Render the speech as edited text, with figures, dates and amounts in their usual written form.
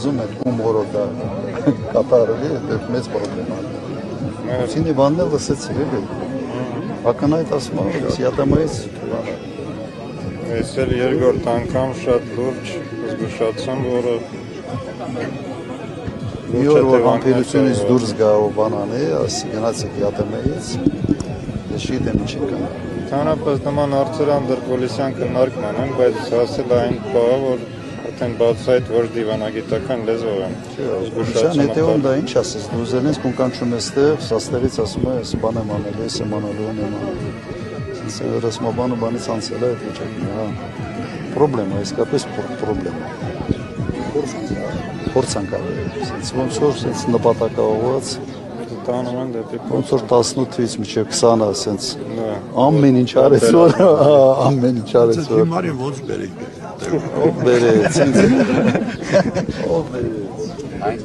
ուզում են ում օրոքա կատարվի, դա մեծ պրոբլեմա։ Սինի բաններ լսեցի, էլի։ Ակնհայտ ասում եմ, ԵՏՄ-ից Ես էլ երկրորդ անգամ շատ լուրջ զգուշացում, որը մի օր որ համբերությունից դուրս գա ու բան անի, ասի գնացեք ԵՏՄ-ից, ես չգիտեմ ինչ եք անում։ Ընդհանրապես նման հարցեր անդրկոլիսյան քննարկման են, բայց հասել այն բանը, որ արդեն բացահայտ ոչ դիվանագիտական լեզվով են։ Զգուշացում հետևում դա ինչ ասես, դու ուզենես կունկանչում ես տեղ, սաստեղից ասում ես բան եմ անել, ես եմ անելու, եմ անելու։ Սենց ռեսմաբանը բանից անցել է այդ վիճակն, հա։ Պրոբլեմա, իսկապես պրոբլեմա։ Փորձանք ավել, սենց ոնց որ սենց նպատակաուղղված տանում են դեպի ոնց որ 18-ից մինչև 20-ը սենց ամեն ինչ արեց որ ամեն ինչ արեց որ Հիմարին ոնց բերեք ով բերեց ով բերեց